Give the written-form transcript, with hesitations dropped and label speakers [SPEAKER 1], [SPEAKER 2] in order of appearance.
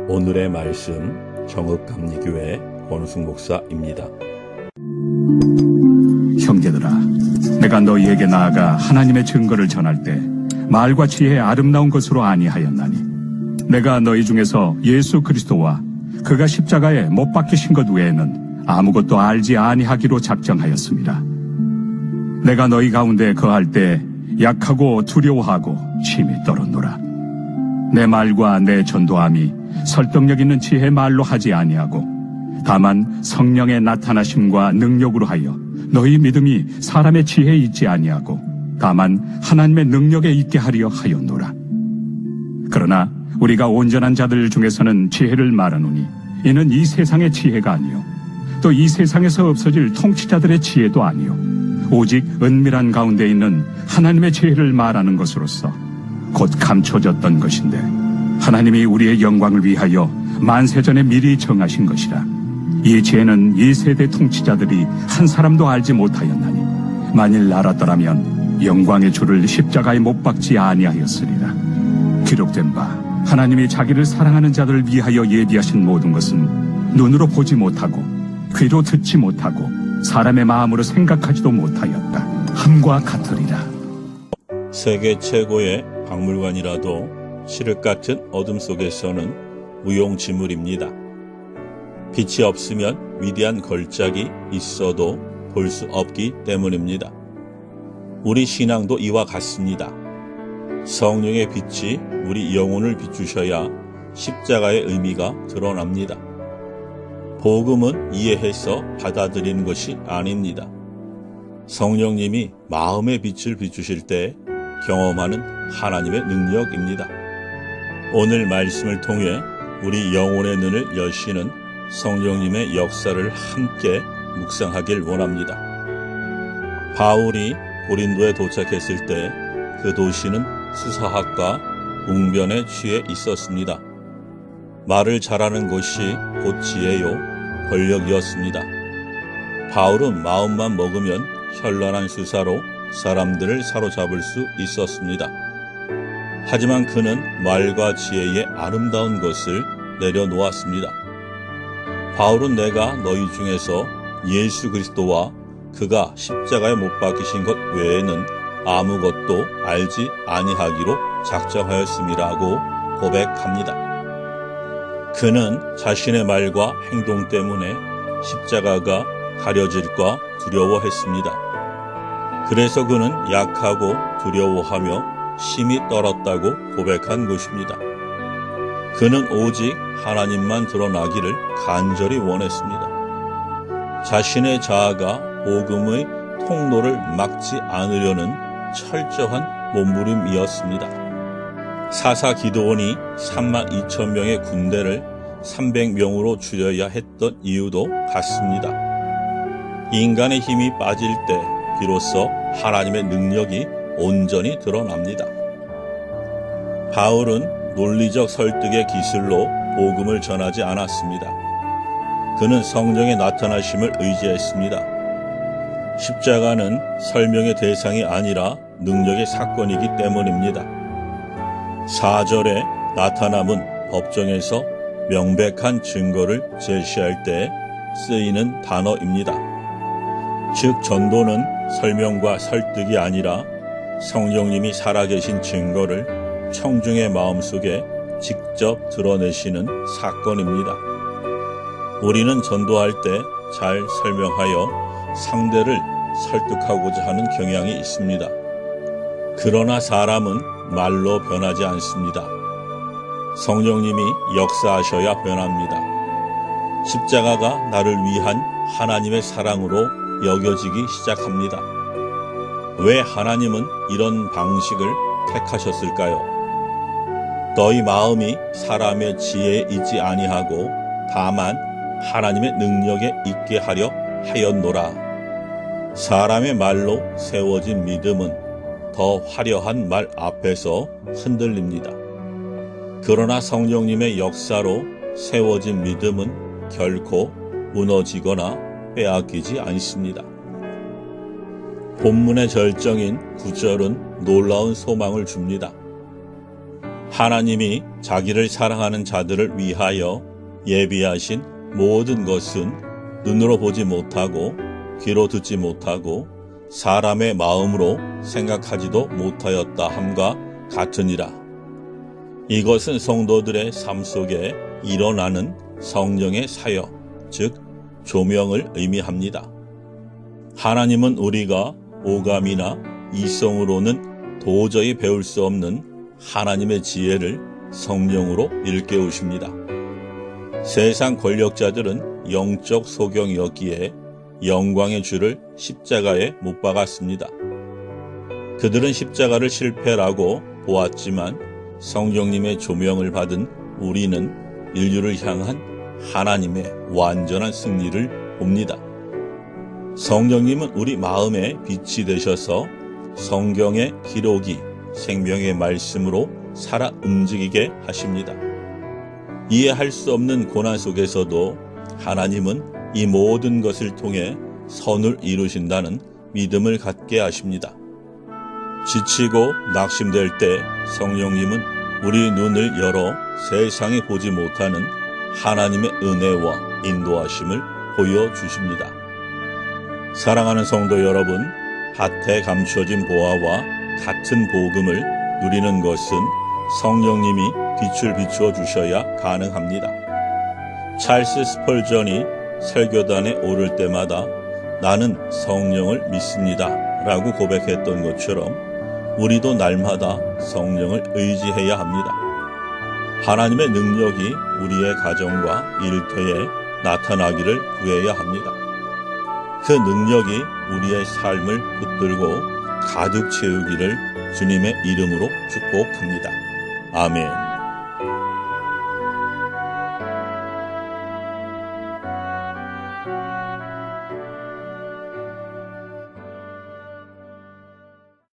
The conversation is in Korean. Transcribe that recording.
[SPEAKER 1] 오늘의 말씀 정읍감리교회 권우승 목사입니다.
[SPEAKER 2] 형제들아, 내가 너희에게 나아가 하나님의 증거를 전할 때 말과 지혜의 아름다운 것으로 아니하였나니 내가 너희 중에서 예수 그리스도와 그가 십자가에 못 박히신 것 외에는 아무것도 알지 아니하기로 작정하였습니다. 내가 너희 가운데 거할 때 약하고 두려워하고 심히 떨었노라. 내 말과 내 전도함이 설득력 있는 지혜의 말로 하지 아니하고 다만 성령의 나타나심과 능력으로 하여 너희 믿음이 사람의 지혜에 있지 아니하고 다만 하나님의 능력에 있게 하려 하였노라. 그러나 우리가 온전한 자들 중에서는 지혜를 말하노니 이는 이 세상의 지혜가 아니요 또 이 세상에서 없어질 통치자들의 지혜도 아니요 오직 은밀한 가운데 있는 하나님의 지혜를 말하는 것으로서 곧 감춰졌던 것인데 하나님이 우리의 영광을 위하여 만세전에 미리 정하신 것이라. 이 지혜는 이 세대 통치자들이 한 사람도 알지 못하였나니 만일 알았더라면 영광의 주를 십자가에 못 박지 아니하였으리라. 기록된 바 하나님이 자기를 사랑하는 자들을 위하여 예비하신 모든 것은 눈으로 보지 못하고 귀로 듣지 못하고 사람의 마음으로 생각하지도 못하였다 함과 같으리라.
[SPEAKER 1] 세계 최고의 박물관이라도 칠흑 같은 어둠 속에서는 무용지물입니다. 빛이 없으면 위대한 걸작이 있어도 볼 수 없기 때문입니다. 우리 신앙도 이와 같습니다. 성령의 빛이 우리 영혼을 비추셔야 십자가의 의미가 드러납니다. 복음은 이해해서 받아들이는 것이 아닙니다. 성령님이 마음의 빛을 비추실 때 경험하는 하나님의 능력입니다. 오늘 말씀을 통해 우리 영혼의 눈을 여시는 성령님의 역사를 함께 묵상하길 원합니다. 바울이 고린도에 도착했을 때 그 도시는 수사학과 웅변에 취해 있었습니다. 말을 잘하는 것이 곧 지혜요 권력이었습니다. 바울은 마음만 먹으면 현란한 수사로 사람들을 사로잡을 수 있었습니다. 하지만 그는 말과 지혜의 아름다운 것을 내려놓았습니다. 바울은 내가 너희 중에서 예수 그리스도와 그가 십자가에 못 박히신 것 외에는 아무것도 알지 아니하기로 작정하였음이라고 고백합니다. 그는 자신의 말과 행동 때문에 십자가가 가려질까 두려워했습니다. 그래서 그는 약하고 두려워하며 심히 떨었다고 고백한 것입니다. 그는 오직 하나님만 드러나기를 간절히 원했습니다. 자신의 자아가 복음의 통로를 막지 않으려는 철저한 몸부림이었습니다. 사사 기드온이 32,000명의 군대를 300명으로 줄여야 했던 이유도 같습니다. 인간의 힘이 빠질 때 비로소 하나님의 능력이 온전히 드러납니다. 바울은 논리적 설득의 기술로 복음을 전하지 않았습니다. 그는 성령의 나타나심을 의지했습니다. 십자가는 설명의 대상이 아니라 능력의 사건이기 때문입니다. 4절의 나타남은 법정에서 명백한 증거를 제시할 때 쓰이는 단어입니다. 즉 전도는 설명과 설득이 아니라 성령님이 살아계신 증거를 청중의 마음속에 직접 드러내시는 사건입니다. 우리는 전도할 때 잘 설명하여 상대를 설득하고자 하는 경향이 있습니다. 그러나 사람은 말로 변하지 않습니다. 성령님이 역사하셔야 변합니다. 십자가가 나를 위한 하나님의 사랑으로 여겨지기 시작합니다. 왜 하나님은 이런 방식을 택하셨을까요? 너희 마음이 사람의 지혜에 있지 아니하고 다만 하나님의 능력에 있게 하려 하였노라. 사람의 말로 세워진 믿음은 더 화려한 말 앞에서 흔들립니다. 그러나 성령님의 역사로 세워진 믿음은 결코 무너지거나 빼앗기지 않습니다. 본문의 절정인 9절은 놀라운 소망을 줍니다. 하나님이 자기를 사랑하는 자들을 위하여 예비하신 모든 것은 눈으로 보지 못하고 귀로 듣지 못하고 사람의 마음으로 생각하지도 못하였다 함과 같으니라. 이것은 성도들의 삶 속에 일어나는 성령의 사역, 즉 조명을 의미합니다. 하나님은 우리가 오감이나 이성으로는 도저히 배울 수 없는 하나님의 지혜를 성령으로 일깨우십니다. 세상 권력자들은 영적 소경이었기에 영광의 주를 십자가에 못 박았습니다. 그들은 십자가를 실패라고 보았지만 성령님의 조명을 받은 우리는 인류를 향한 하나님의 완전한 승리를 봅니다. 성령님은 우리 마음에 빛이 되셔서 성경의 기록이 생명의 말씀으로 살아 움직이게 하십니다. 이해할 수 없는 고난 속에서도 하나님은 이 모든 것을 통해 선을 이루신다는 믿음을 갖게 하십니다. 지치고 낙심될 때 성령님은 우리 눈을 열어 세상이 보지 못하는 하나님의 은혜와 인도하심을 보여주십니다. 사랑하는 성도 여러분, 밭에 감춰진 보화와 같은 복음을 누리는 것은 성령님이 빛을 비추어 주셔야 가능합니다. 찰스 스펄전이 설교단에 오를 때마다 나는 성령을 믿습니다 라고 고백했던 것처럼 우리도 날마다 성령을 의지해야 합니다. 하나님의 능력이 우리의 가정과 일터에 나타나기를 구해야 합니다. 그 능력이 우리의 삶을 붙들고 가득 채우기를 주님의 이름으로 축복합니다. 아멘.